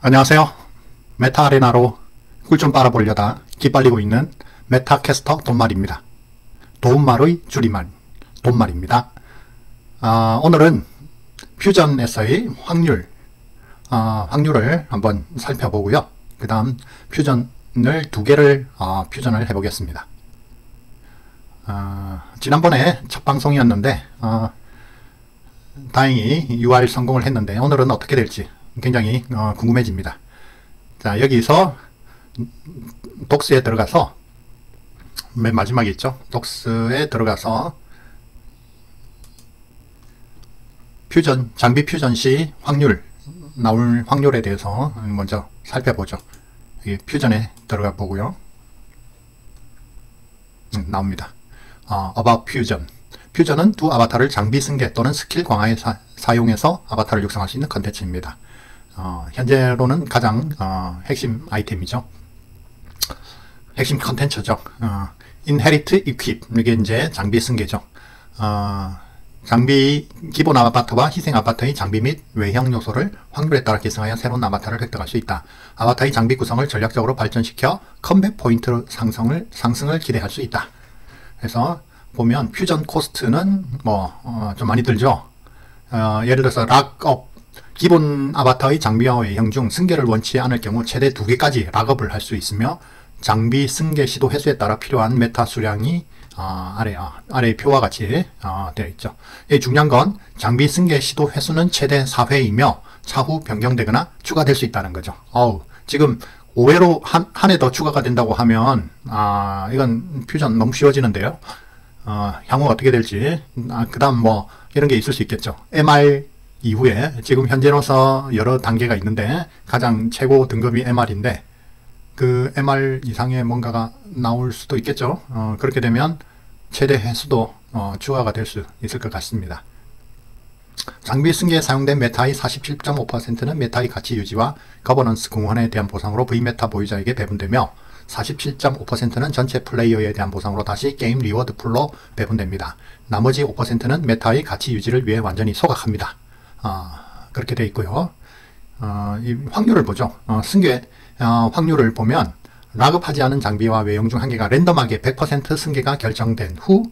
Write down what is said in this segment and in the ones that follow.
안녕하세요. 메타 아레나로 꿀 좀 빨아보려다 기빨리고 있는 메타캐스터 돈말입니다. 도움말의 줄임말, 돈말입니다. 오늘은 퓨전에서의 확률을 한번 살펴보고요. 그 다음 퓨전을 두 개를 퓨전을 해보겠습니다. 지난번에 첫 방송이었는데 다행히 UR 성공을 했는데 오늘은 어떻게 될지 굉장히 궁금해집니다. 자, 여기서 독스에 들어가서 맨 마지막에 있죠. 독스에 들어가서 장비 퓨전 시 나올 확률에 대해서 먼저 살펴보죠. 여기 퓨전에 들어가 보고요. 나옵니다. About 퓨전. 퓨전은 두 아바타를 장비 승계 또는 스킬 강화에 사용해서 아바타를 육성할 수 있는 컨텐츠입니다. 현재로는 가장 핵심 아이템이죠. 핵심 컨텐츠죠. Inherit Equip, 이게 이제 장비 승계죠. 장비 기본 아바타와 희생 아바타의 장비 및 외형 요소를 확률에 따라 계승하여 새로운 아바타를 획득할 수 있다. 아바타의 장비 구성을 전략적으로 발전시켜 컴뱃 포인트 상승을 기대할 수 있다. 그래서 보면 퓨전 코스트는 좀 많이 들죠. 예를 들어서 락업, 기본 아바타의 장비와 외형 중 승계를 원치 않을 경우 최대 2개까지 락업을 할 수 있으며, 장비 승계 시도 횟수에 따라 필요한 메타 수량이 아래 표와 같이 되어 있죠. 중요한 건 장비 승계 시도 횟수는 최대 4회이며 차후 변경되거나 추가될 수 있다는 거죠. 지금 5회로 한 해 더 추가가 된다고 하면 이건 퓨전 너무 쉬워지는데요. 향후 어떻게 될지, 그 다음 이런 게 있을 수 있겠죠. MR 이후에 지금 현재로서 여러 단계가 있는데 가장 최고 등급이 MR인데 그 MR 이상의 뭔가가 나올 수도 있겠죠. 그렇게 되면 최대 횟수도 추가가 될 수 있을 것 같습니다. 장비 승계에 사용된 메타의 47.5%는 메타의 가치 유지와 거버넌스 공헌에 대한 보상으로 V메타 보유자에게 배분되며 47.5%는 전체 플레이어에 대한 보상으로 다시 게임 리워드 풀로 배분됩니다. 나머지 5%는 메타의 가치 유지를 위해 완전히 소각합니다. 그렇게 되어 있고요. 이 확률을 보죠. 승계 확률을 보면 락업하지 않은 장비와 외형 중 한 개가 랜덤하게 100% 승계가 결정된 후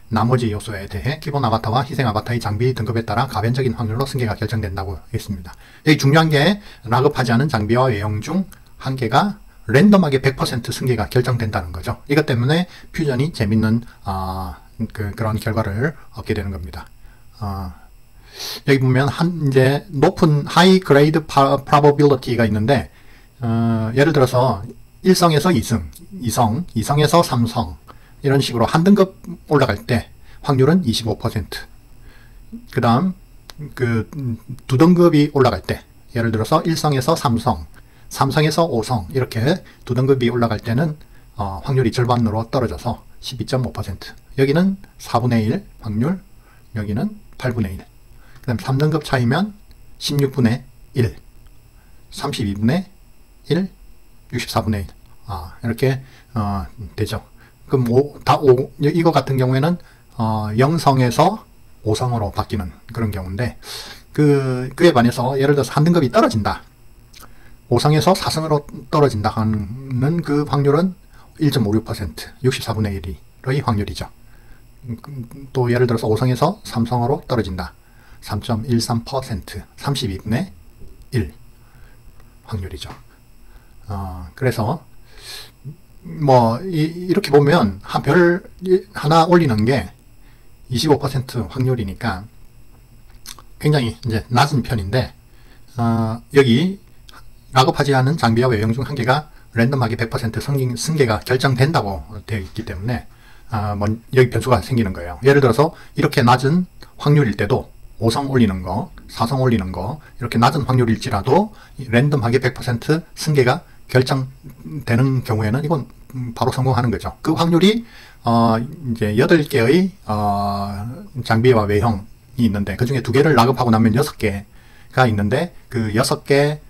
나머지 요소에 대해 기본 아바타와 희생 아바타의 장비 등급에 따라 가변적인 확률로 승계가 결정된다고 했습니다. 여기 중요한 게 락업하지 않은 장비와 외형 중 한 개가 랜덤하게 100% 승계가 결정된다는 거죠. 이것 때문에 퓨전이 재밌는 그런 결과를 얻게 되는 겁니다. 여기 보면 이제 높은 하이 그레이드 프로버빌리티가 있는데 예를 들어서 1성에서 2성, 2성에서 3성 이런 식으로 한 등급 올라갈 때 확률은 25%. 그 다음 두 등급이 올라갈 때 예를 들어서 1성에서 3성, 3성에서 5성 이렇게 두 등급이 올라갈 때는 확률이 절반으로 떨어져서 12.5%. 여기는 4분의 1 확률, 여기는 8분의 1. 그 다음 3등급 차이면 16분의 1, 32분의 1, 64분의 1. 이렇게 되죠. 그럼 이거 같은 경우에는 0성에서 5성으로 바뀌는 그런 경우인데, 그에 반해서 예를 들어서 한 등급이 떨어진다. 5성에서 4성으로 떨어진다 하는 그 확률은 1.56%, 64분의 1의 확률이죠. 또 예를 들어서 5성에서 3성으로 떨어진다. 3.13%, 32분의 1 확률이죠. 그래서 이렇게 보면 별 하나 올리는 게 25% 확률이니까 굉장히 이제 낮은 편인데, 여기 락업하지 않은 장비와 외형 중 한 개가 랜덤하게 100% 승계가 결정된다고 되어 있기 때문에 여기 변수가 생기는 거예요. 예를 들어서 이렇게 낮은 확률일 때도 5성 올리는 거, 4성 올리는 거, 이렇게 낮은 확률일지라도 랜덤하게 100% 승계가 결정되는 경우에는 이건 바로 성공하는 거죠. 그 확률이 이제 8개의 장비와 외형이 있는데 그 중에 2개를 락업하고 나면 6개가 있는데 그 6개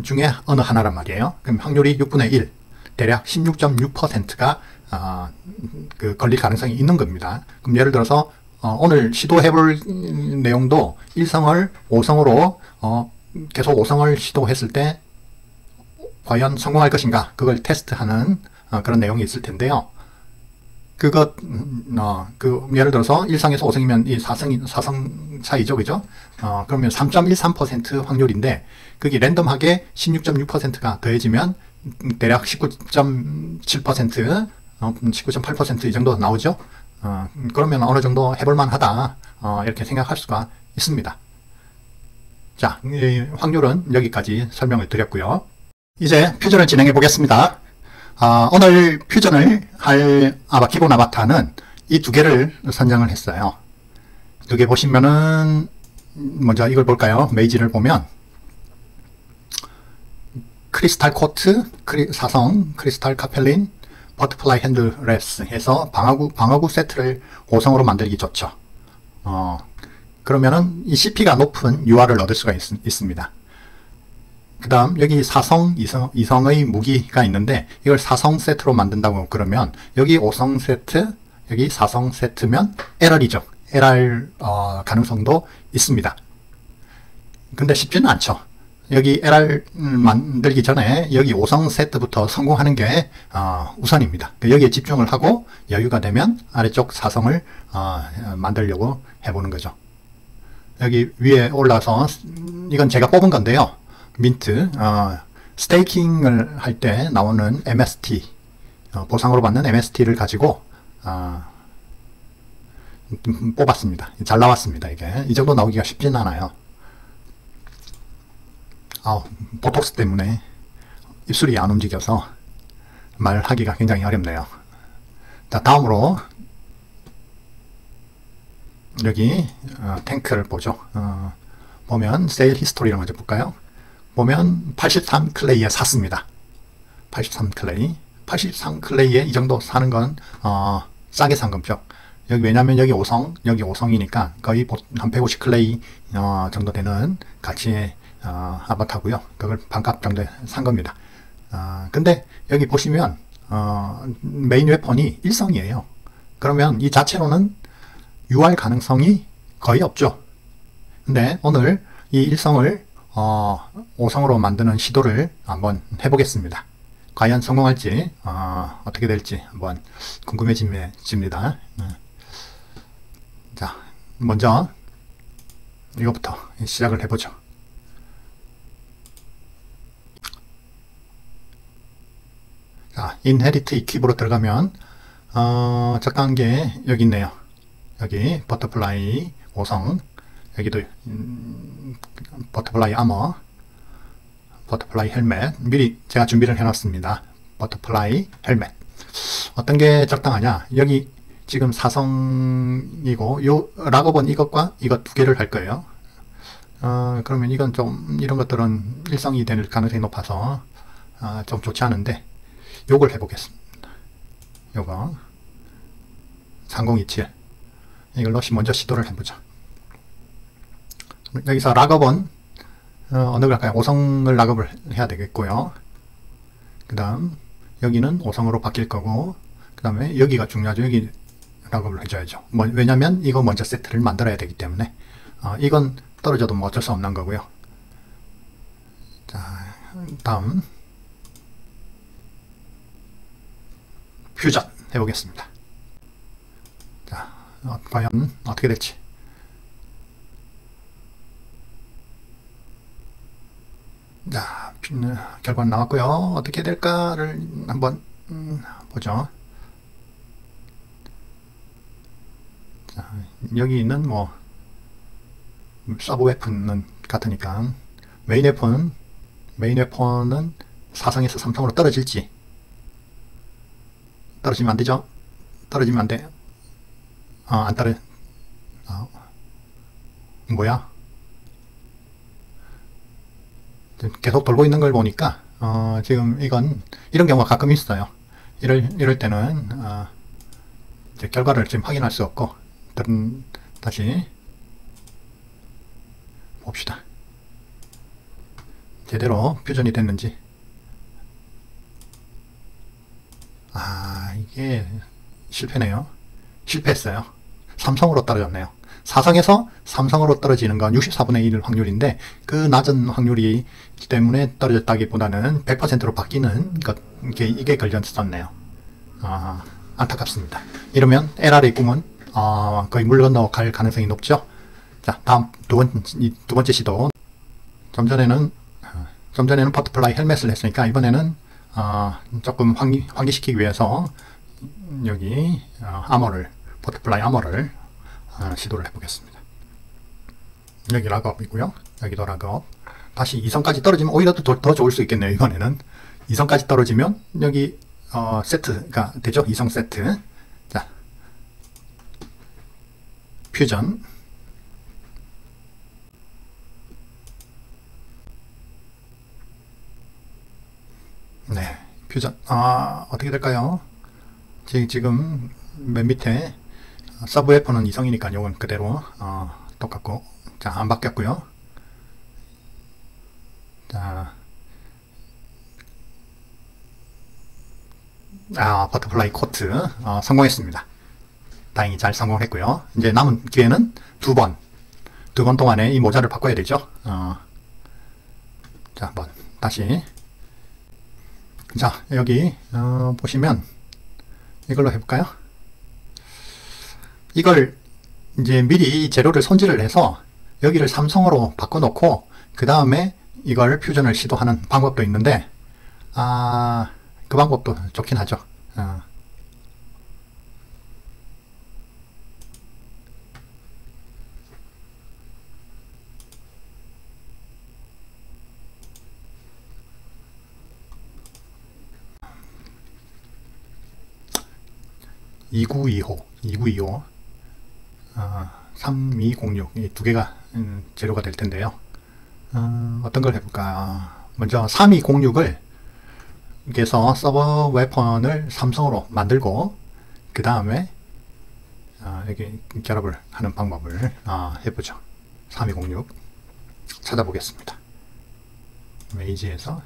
중에 어느 하나란 말이에요. 그럼 확률이 6분의 1, 대략 16.6%가 걸릴 가능성이 있는 겁니다. 그럼 예를 들어서 오늘 시도해볼 내용도 1성을 5성으로 계속 5성을 시도했을 때 과연 성공할 것인가 그걸 테스트하는 그런 내용이 있을 텐데요. 그것 예를 들어서 1성에서 5성이면 이 4성 차이죠, 그죠? 그러면 3.13% 확률인데 그게 랜덤하게 16.6%가 더해지면 대략 19.7%, 19.8% 이 정도 나오죠. 그러면 어느 정도 해볼만 하다 이렇게 생각할 수가 있습니다. 자, 이 확률은 여기까지 설명을 드렸고요. 이제 퓨전을 진행해 보겠습니다. 오늘 퓨전을 할 기본 아바타는 이 두 개를 선정을 했어요. 두 개 보시면은 먼저 이걸 볼까요? 메이지를 보면 크리스탈 코트, 4성, 크리스탈 카펠린, 버터플라이 핸들레스 해서 방어구 세트를 5성으로 만들기 좋죠. 그러면은 이 CP가 높은 UR을 얻을 수가 있습니다. 그 다음 여기 4성, 2성의 무기가 있는데 이걸 4성 세트로 만든다고 그러면 여기 5성 세트, 여기 4성 세트면 LR이죠. LR 가능성도 있습니다. 근데 쉽지는 않죠. 여기 LR 만들기 전에 여기 5성 세트부터 성공하는 게 우선입니다. 여기에 집중을 하고 여유가 되면 아래쪽 4성을 만들려고 해보는 거죠. 여기 위에 올라서 이건 제가 뽑은 건데요. 민트 스테이킹을 할 때 나오는 MST 보상으로 받는 MST를 가지고 뽑았습니다. 잘 나왔습니다. 이게 이 정도 나오기가 쉽진 않아요. 보톡스 때문에 입술이 안 움직여서 말하기가 굉장히 어렵네요. 자, 다음으로 여기 탱크를 보죠. 보면 세일 히스토리를 먼저 볼까요? 보면 83 클레이에 샀습니다. 83 클레이. 83 클레이에 이 정도 사는 건 싸게 산 거죠. 여기 왜냐면 여기 5성, 여기 5성이니까 거의 한 150 클레이 정도 되는 가치의 아바타고요. 그걸 반값 정도에 산 겁니다. 근데 여기 보시면 메인 웨폰이 1성이에요. 그러면 이 자체로는 UR 가능성이 거의 없죠. 근데 오늘 이 1성을 5성으로 만드는 시도를 한번 해보겠습니다. 과연 성공할지 어떻게 될지 한번 궁금해집니다. 자, 먼저 이것부터 시작을 해보죠. 자, 인헤리트 이퀴브로 들어가면 적당한 게 여기 있네요. 여기 버터플라이 5성, 여기도 버터플라이 아머, 버터플라이 헬멧 미리 제가 준비를 해놨습니다. 버터플라이 헬멧 어떤 게 적당하냐, 여기 지금 4성이고 요 락업은 이것과 이것 두 개를 할 거예요. 그러면 이건 좀 이런 것들은 1성이 될 가능성이 높아서 좀 좋지 않은데 요걸 해보겠습니다. 요거 3027 이걸로 먼저 시도를 해보죠. 여기서 락업은 어느 걸 할까요? 5성을 락업을 해야 되겠고요. 그 다음 여기는 5성으로 바뀔 거고, 그 다음에 여기가 중요하죠. 여기 락업을 해줘야죠. 왜냐면 이거 먼저 세트를 만들어야 되기 때문에 이건 떨어져도 뭐 어쩔 수 없는 거고요. 자, 다음 퓨전 해보겠습니다. 자, 과연 어떻게 될지. 자, 결과는 나왔고요. 어떻게 될까를 한번 보죠. 자, 여기 있는 뭐 서브 웨폰은 같으니까 메인 웨폰은 4성에서 3성으로 떨어질지. 떨어지면 안 되죠. 떨어지면 안 돼. 안 떨어. 뭐야? 계속 돌고 있는 걸 보니까 지금 이런 경우가 가끔 있어요. 이럴 때는 이제 결과를 지금 확인할 수 없고 다시 봅시다. 제대로 퓨전이 됐는지. 이게 실패네요. 실패했어요. 3성으로 떨어졌네요. 사성에서 삼성으로 떨어지는 건 64분의 1 확률인데 그 낮은 확률이 때문에 떨어졌다기보다는 100%로 바뀌는 것, 이게 걸렸었네요. 안타깝습니다. 이러면 LR의 꿈은 거의 물 건너 갈 가능성이 높죠. 자, 다음 두 번째 시도. 좀 전에는 버터플라이 헬멧을 했으니까 이번에는 조금 환기시키기 위해서 여기 버터플라이 아머를 시도를 해보겠습니다. 여기 락업이고요. 여기도 락업. 다시 2성까지 떨어지면 오히려 더 좋을 수 있겠네요. 이번에는 2성까지 떨어지면 여기 세트가 되죠. 2성 세트. 자, 퓨전. 네, 퓨전. 어떻게 될까요? 지금 맨 밑에 서브 웨퍼는 2성이니까 이건 그대로 똑같고, 자, 안 바뀌었고요. 자, 버터플라이 코트 성공했습니다. 다행히 잘 성공했고요. 이제 남은 기회는 두 번 동안에 이 모자를 바꿔야 되죠. 자, 한번 다시. 자, 여기 보시면 이걸로 해볼까요? 이걸 이제 미리 재료를 손질을 해서 여기를 삼성으로 바꿔놓고 그 다음에 이걸 퓨전을 시도하는 방법도 있는데 그 방법도 좋긴 하죠. 2925 3206 이 두 개가 재료가 될 텐데요. 어떤 걸 해볼까? 먼저 3206을 그래서 서버 웨폰을 삼성으로 만들고 그 다음에 여기 결합을 하는 방법을 해보죠. 3206 찾아보겠습니다. 메이지에서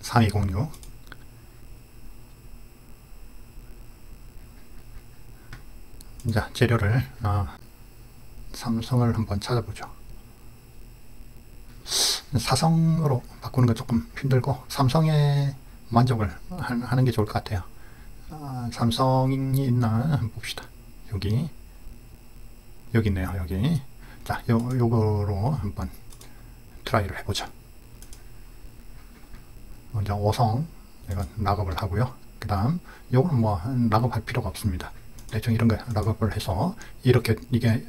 3206 자, 재료를 삼성을 한번 찾아보죠. 사성으로 바꾸는 건 조금 힘들고 삼성에 만족을 하는 게 좋을 것 같아요. 삼성이 있나 한번 봅시다. 여기 있네요. 여기. 자, 요거로 한번 트라이를 해보죠. 먼저 5성 이건 락업을 하고요. 그 다음 요거는 뭐 락업할 필요가 없습니다. 대충 이런 거 락업을 해서 이렇게 이게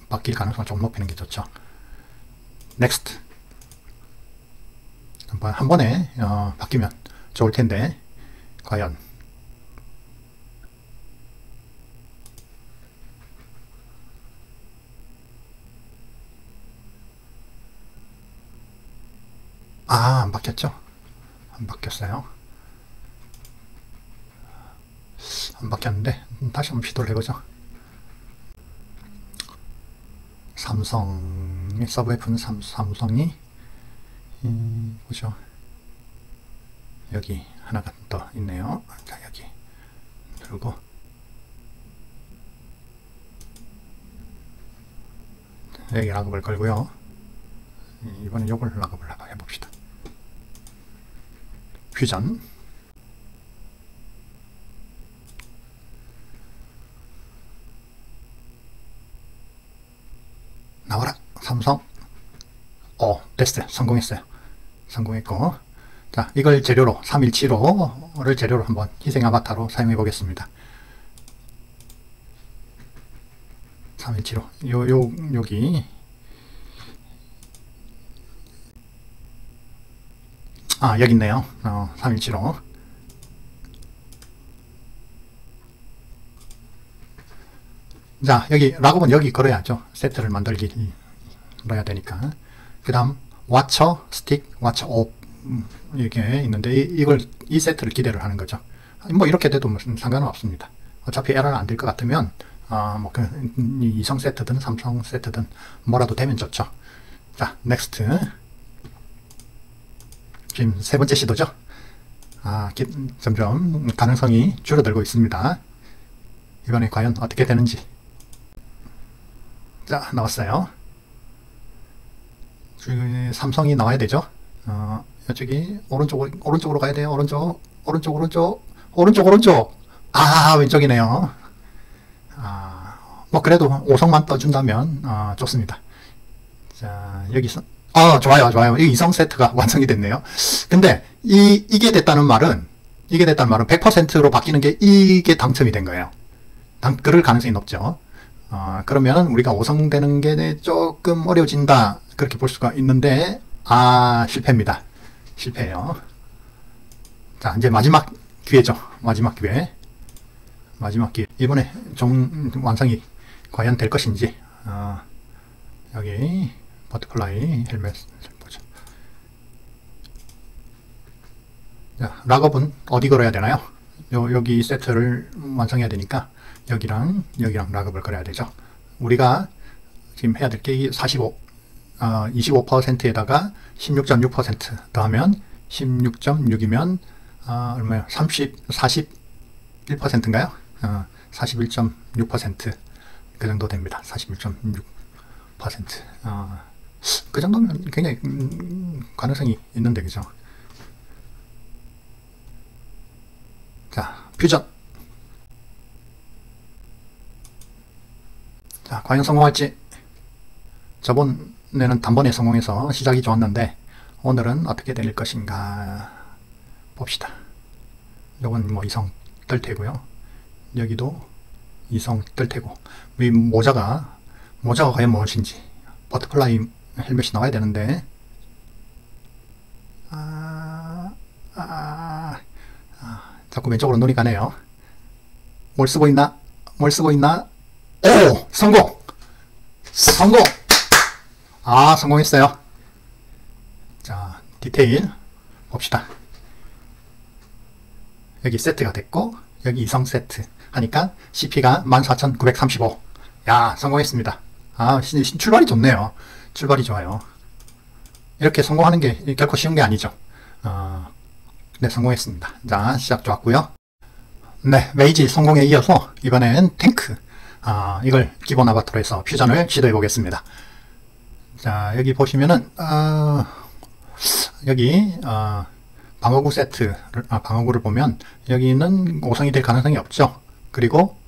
바뀔 가능성을 좀 높이는 게 좋죠. 넥스트. 한 번에 바뀌면 좋을 텐데 과연 안 바뀌었죠? 안 바뀌었어요. 안 바뀌었는데 다시 한번 시도를 해보죠. 삼성의 서브 F는 삼성이 보죠. 여기 하나가 더 있네요. 자, 여기 누르고 여기 락업을 걸고요. 이번엔 요걸 락업을 해봅시다. 퓨전. 나와라 삼성. 됐어요. 성공했어요. 성공했고, 자, 이걸 재료로 3175를 재료로 한번 희생 아바타로 사용해 보겠습니다. 3175 여기 여기 있네요. 3175. 자, 여기 락업은 여기 걸어야죠. 세트를 만들어야 되니까. 그 다음 와처 스틱, 와처 옵 이렇게 있는데 이 세트를 기대를 하는 거죠. 뭐 이렇게 돼도 무슨 상관은 없습니다. 어차피 에러는 안 될 것 같으면 뭐 이성 세트든 삼성 세트든 뭐라도 되면 좋죠. 자, 넥스트. 지금 세 번째 시도죠. 점점 가능성이 줄어들고 있습니다. 이번에 과연 어떻게 되는지. 자, 나왔어요. 삼성이 나와야 되죠. 이쪽이 오른쪽으로 가야 돼요. 오른쪽. 왼쪽이네요. 뭐 그래도 5성만 떠준다면 좋습니다. 자, 여기서 좋아요. 이 이성 세트가 완성이 됐네요. 근데 이게 됐다는 말은 100%로 바뀌는 게 이게 당첨이 된 거예요. 그럴 가능성이 높죠. 그러면 우리가 5성 되는 게 조금 어려워진다, 그렇게 볼 수가 있는데 실패입니다. 실패예요. 자, 이제 마지막 기회죠. 마지막 기회. 이번에 좀 완성이 과연 될 것인지. 여기 버터플라이 헬멧 보죠. 자, 락업은 어디 걸어야 되나요? 여기 세트를 완성해야 되니까 여기랑 락업을 걸어야 되죠. 우리가 지금 해야 될 게 25%에다가 16.6% 더하면 16.6이면 얼마요? 41%인가요? 41.6% 그 정도 됩니다. 41.6%. 그 정도면 굉장히 가능성이 있는데, 그죠? 자, 퓨전. 자, 과연 성공할지. 저번에는 단번에 성공해서 시작이 좋았는데 오늘은 어떻게 될 것인가 봅시다. 요건 뭐 이성 뜰 테고요. 여기도 이성 뜰 테고, 이 모자가 과연 무엇인지. 버터플라이 헬멧이 나와야 되는데 자꾸 왼쪽으로 눈이 가네요. 뭘 쓰고 있나? 오! 성공! 성공했어요. 자, 디테일 봅시다. 여기 세트가 됐고 여기 이성 세트 하니까 CP가 14,935. 야, 성공했습니다. 출발이 좋네요. 출발이 좋아요. 이렇게 성공하는 게 결코 쉬운 게 아니죠. 네, 성공했습니다. 자, 시작 좋았고요. 네, 메이지 성공에 이어서 이번엔 탱크. 이걸 기본 아바타로 해서 퓨전을 시도해 보겠습니다. 자, 여기 보시면은 여기 방어구 세트를 방어구를 보면 여기는 5성이 될 가능성이 없죠. 그리고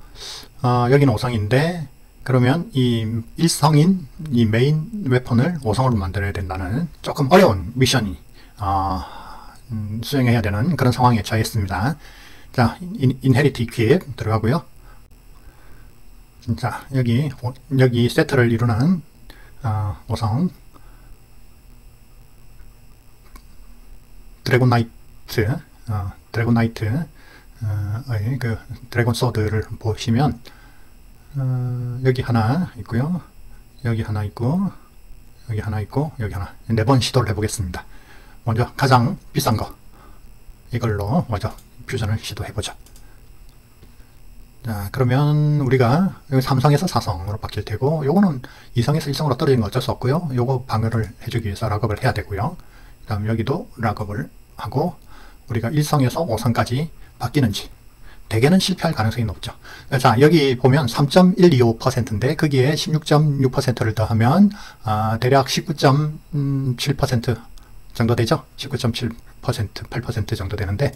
여기는 5성인데 그러면 이 1성인 이 메인 웨폰을 5성으로 만들어야 된다는 조금 어려운 미션이 수행해야 되는 그런 상황에 처했습니다. 자, 인헤리티 퀵 들어가고요. 자, 여기 세트를 이루는 5성 드래곤나이트 그 드래곤 소드를 보시면 여기 하나 있고요. 여기 하나 있고 여기 하나 있고 여기 하나, 4번 시도를 해보겠습니다. 먼저 가장 비싼 거 이걸로 먼저 퓨전을 시도해보죠. 자, 그러면 우리가 여기 3성에서 4성으로 바뀔 테고, 요거는 2성에서 1성으로 떨어지는 건 어쩔 수 없고요. 요거 방어를 해주기 위해서 락업을 해야 되고요. 그 다음 여기도 락업을 하고, 우리가 1성에서 5성까지 바뀌는지 대개는 실패할 가능성이 높죠. 자, 여기 보면 3.125%인데 거기에 16.6%를 더하면 대략 19.7% 정도 되죠. 19.7%, 8% 정도 되는데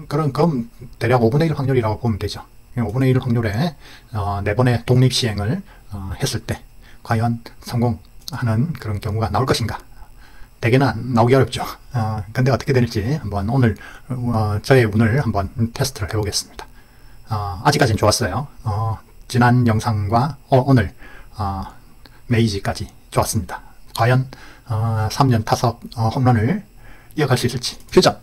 그럼 대략 5분의 1 확률이라고 보면 되죠. 5분의 1 확률에 4번의 독립 시행을 했을 때 과연 성공하는 그런 경우가 나올 것인가. 대개는 나오기 어렵죠. 근데 어떻게 될지 한번 오늘 저의 운을 한번 테스트를 해보겠습니다. 아직까지는 좋았어요. 지난 영상과 오늘 메이지까지 좋았습니다. 과연 3년 타석 홈런을 이어갈 수 있을지. 퓨전.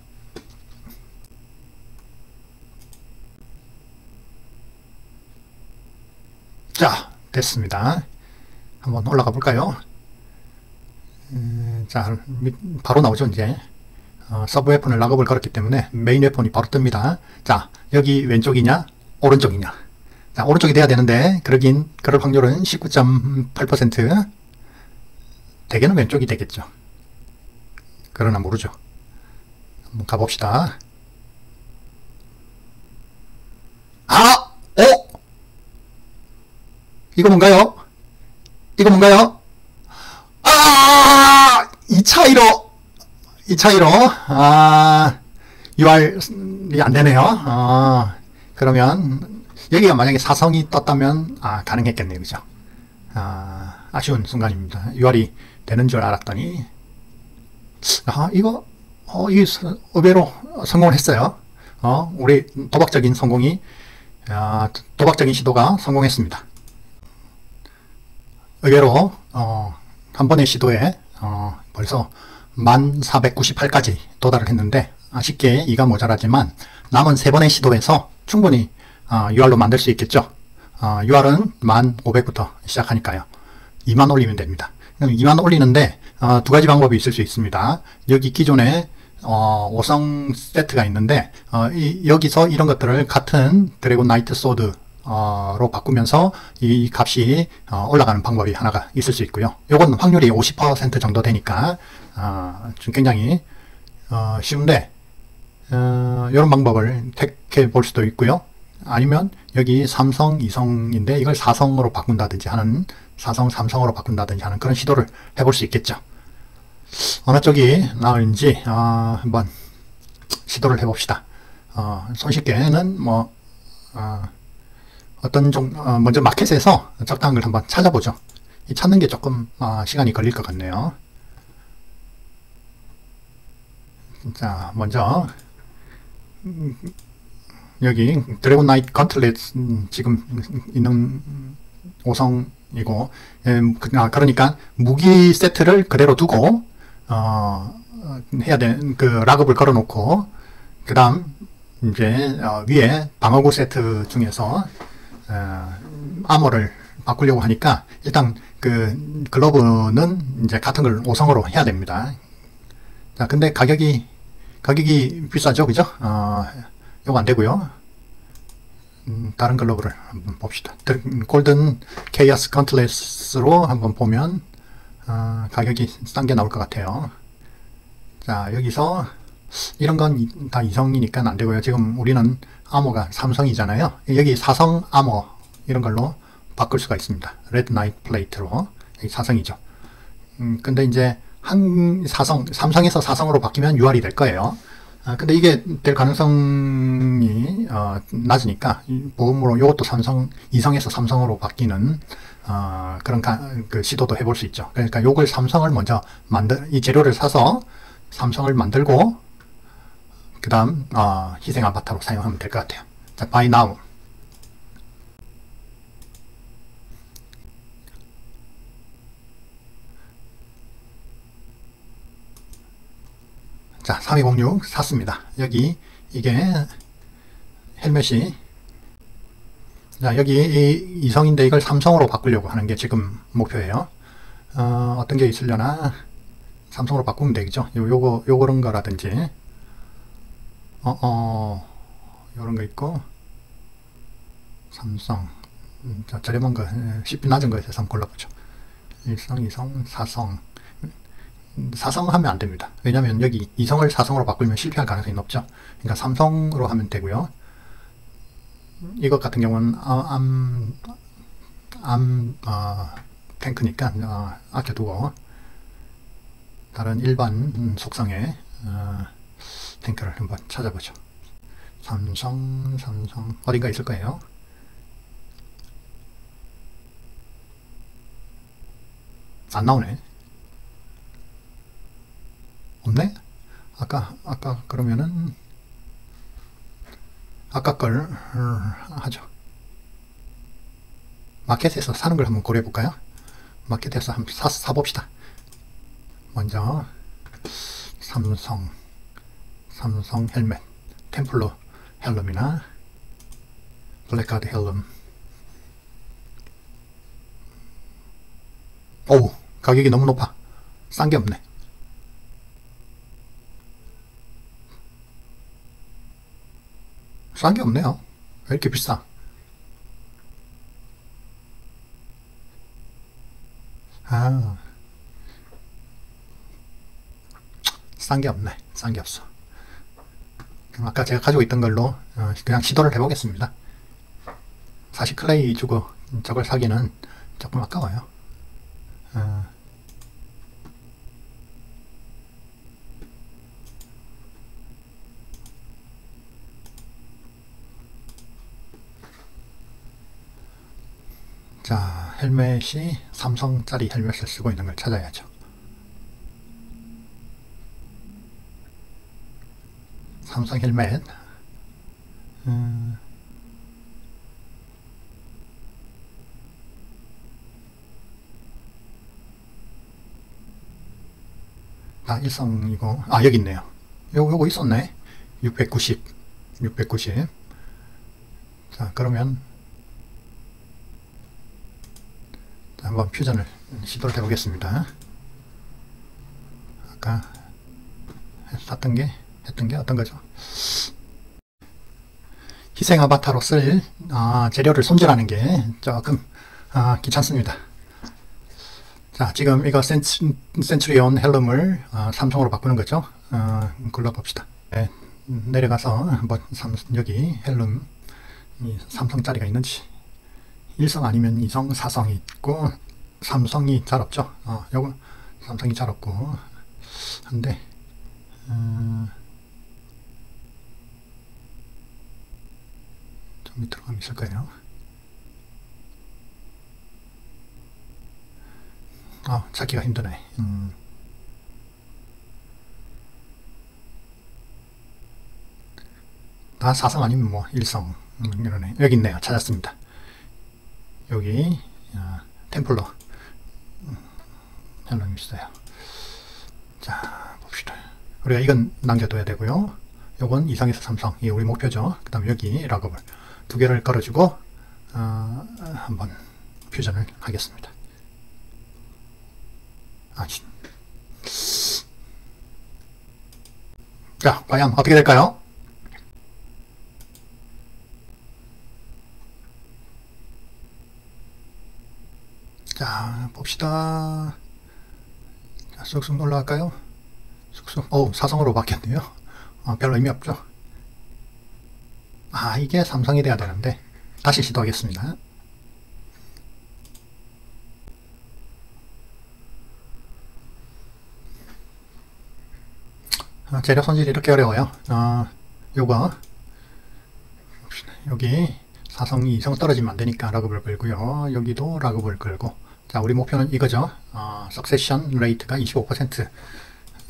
자, 됐습니다. 한번 올라가 볼까요? 자, 바로 나오죠. 이제 서브 웨폰을 락업을 걸었기 때문에 메인 웨폰이 바로 뜹니다. 자, 여기 왼쪽이냐 오른쪽이냐. 자, 오른쪽이 돼야 되는데 그럴 확률은 19.8%. 대개는 왼쪽이 되겠죠. 그러나 모르죠. 한번 가봅시다. 아! 어? 이거 뭔가요? 이거 뭔가요? 아! 이 차이로, UR이 안 되네요. 그러면, 여기가 만약에 사성이 떴다면, 가능했겠네요. 그죠? 아쉬운 순간입니다. UR이 되는 줄 알았더니, 이거, 이게 의외로 성공을 했어요. 우리 도박적인 시도가 성공했습니다. 의외로, 한 번의 시도에, 벌써 1498까지 도달을 했는데, 아쉽게 2가 모자라지만, 남은 3번의 시도에서 충분히, UR로 만들 수 있겠죠. UR은 1500부터 시작하니까요. 2만 올리면 됩니다. 2만 올리는데, 2가지 방법이 있을 수 있습니다. 여기 기존에 5성 세트가 있는데, 여기서 이런 것들을 같은 드래곤 나이트 소드 로 바꾸면서 이 값이 올라가는 방법이 하나가 있을 수 있고요. 요건 확률이 50% 정도 되니까 좀 굉장히 쉬운데, 이런 방법을 택해 볼 수도 있고요. 아니면 여기 3성, 2성인데 이걸 4성으로 바꾼다든지 하는, 4성, 3성으로 바꾼다든지 하는 그런 시도를 해볼 수 있겠죠. 어느 쪽이 나을지 한번 시도를 해봅시다. 손쉽게는 뭐 먼저 마켓에서 적당한 걸 한번 찾아보죠. 찾는 게 조금 시간이 걸릴 것 같네요. 자, 먼저 여기 드래곤 나이트 건틀렛 지금 있는 5성이고, 그러니까 무기 세트를 그대로 두고 해야 되는 그 락업을 걸어 놓고, 그 다음 이제 위에 방어구 세트 중에서 아머를 바꾸려고 하니까, 일단 그 글러브는 이제 같은 걸 5성으로 해야 됩니다. 자, 근데 가격이 비싸죠, 그죠? 요거 안 되고요. 다른 글러브를 한번 봅시다. 골든 케이아스 컨틀레스로 한번 보면 가격이 싼 게 나올 것 같아요. 자, 여기서 이런 건 다 2성이니까 안 되고요. 지금 우리는 아머가 3성이잖아요. 여기 4성 아머 이런 걸로 바꿀 수가 있습니다. 레드 나이트 플레이트로. 여기 4성이죠. 근데 이제 3성에서 4성으로 바뀌면 UR이 될 거예요. 근데 이게 될 가능성이 낮으니까 보험으로 이것도 2성에서 3성으로 바뀌는 그런 그 시도도 해볼 수 있죠. 그러니까 요걸 3성을 먼저 이 재료를 사서 3성을 만들고, 그 다음 희생 아바타로 사용하면 될 것 같아요. 자, buy now. 자, 3206 샀습니다. 여기 이게 헬멧이, 자, 여기 2성인데 이걸 3성으로 바꾸려고 하는 게 지금 목표예요. 어떤 게 있으려나? 3성으로 바꾸면 되겠죠. 요런 거라든지, 요런 거 있고, 삼성, 자, 저렴한 거, CP 낮은 거에서 한번 골라보죠. 1성, 2성, 4성. 4성 하면 안 됩니다. 왜냐면 여기 2성을 4성으로 바꾸면 실패할 가능성이 높죠. 그러니까 3성으로 하면 되고요. 이것 같은 경우는 탱크니까 아껴두고, 다른 일반 속성의 탱크를 한번 찾아보죠. 삼성 어딘가 있을 거예요. 안 나오네. 없네? 아까 그러면은 아까 걸 하죠. 마켓에서 사는 걸 한번 고려해 볼까요? 마켓에서 한번 사봅시다. 먼저 삼성 헬멧, 템플러 헬름이나 블랙가드 헬름. 오우, 가격이 너무 높아. 싼 게 없네. 싼 게 없네요. 왜 이렇게 비싸? 싼 게 없네. 싼 게 없어. 아까 제가 가지고 있던 걸로 그냥 시도를 해보겠습니다. 사실 클레이 주고 저걸 사기는 조금 아까워요. 자, 헬멧이 삼성짜리 헬멧을 쓰고 있는 걸 찾아야죠. 삼성 헬멧. 일성이고, 여기 있네요. 요거 있었네. 690. 자, 그러면 한번 퓨전을 시도를 해보겠습니다. 아까 했던 게 어떤 거죠? 희생 아바타로 쓸 재료를 손질하는 게 조금 귀찮습니다. 자, 지금 이거 센츄리온 헬름을 삼성으로 바꾸는 거죠. 골라봅시다. 네, 내려가서 한번 여기 헬름 삼성짜리가 있는지, 1성 아니면 2성, 4성이 있고 삼성이 잘 없죠. 요거 삼성이 잘 없고 한데 좀 밑으로 가면 있을 거예요. 찾기가 힘드네. 다 4성 아니면 뭐 1성 이러네. 여기 있네요. 찾았습니다. 여기 템플러 헬름 있어요. 자, 봅시다. 우리가 이건 남겨둬야 되고요. 요건 2성에서 3성, 이게 우리 목표죠. 그 다음에 여기 락업을 두 개를 걸어주고 한번 퓨전을 하겠습니다. 자, 과연 어떻게 될까요? 자, 봅시다. 자, 쑥쑥 올라갈까요? 쑥쑥. 4성으로 바뀌었네요. 별로 의미 없죠. 이게 삼성이 돼야 되는데 다시 시도하겠습니다. 재료 손질이 이렇게 어려워요. 요거 여기 4성, 2성 떨어지면 안되니까 락업을 걸고요. 여기도 락업을 걸고. 자, 우리 목표는 이거죠. 석세션 레이트가 25%.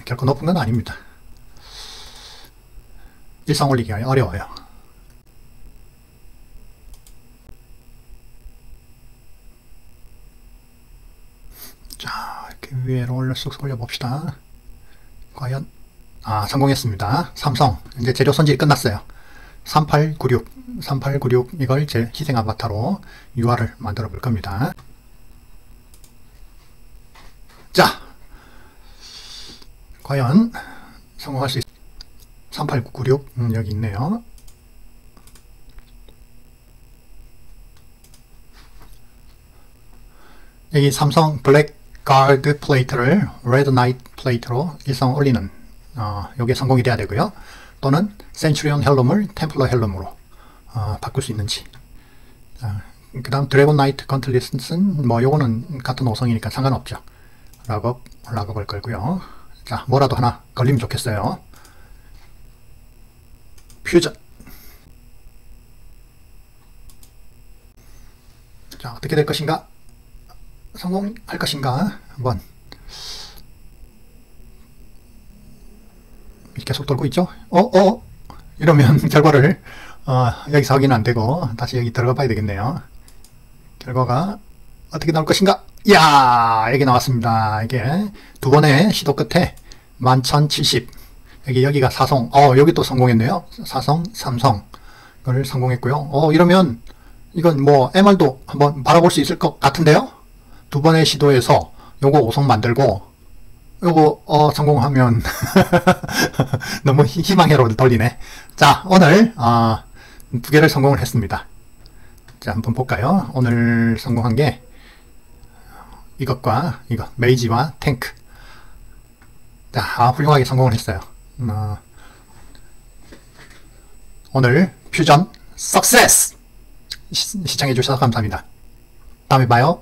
결코 높은 건 아닙니다. 1성 올리기가 어려워요. 자, 이렇게 위로 쑥쑥 올려봅시다. 과연 성공했습니다. 삼성 이제 재료 손질이 끝났어요. 3896 이걸 제 희생 아바타로 UR을 만들어 볼 겁니다. 자, 과연 성공할 수 있... 3896 여기 있네요. 여기 삼성 블랙 가드 플레이트를 레드 나이트 플레이트로 일성 올리는 요게 성공이 돼야 되고요. 또는 센츄리온 헬름을 템플러 헬름으로 바꿀 수 있는지. 그 다음 드래곤 나이트 건틀리스는 뭐 요거는 같은 5성이니까 상관없죠. 락업을 걸고요. 자, 뭐라도 하나 걸리면 좋겠어요. 퓨전. 자, 어떻게 될 것인가? 성공할 것인가? 한번 계속 돌고 있죠? 이러면 결과를 여기서 확인 안 되고 다시 여기 들어가 봐야 되겠네요. 결과가 어떻게 나올 것인가? 이야, 여기 나왔습니다. 이게 두 번의 시도 끝에 11,070. 여기가 4성. 여기 또 성공했네요. 4성, 3성을 성공했고요. 이러면 이건 뭐 MR도 한번 바라볼 수 있을 것 같은데요? 두 번의 시도에서 요거 5성 만들고 요거 성공하면 너무 희망회로를 돌리네. 자, 오늘 두 개를 성공을 했습니다. 자, 한번 볼까요? 오늘 성공한 게 이것과 이거 메이지와 탱크. 자, 훌륭하게 성공을 했어요. 오늘 퓨전 석세스 시청해주셔서 감사합니다. 다음에 봐요.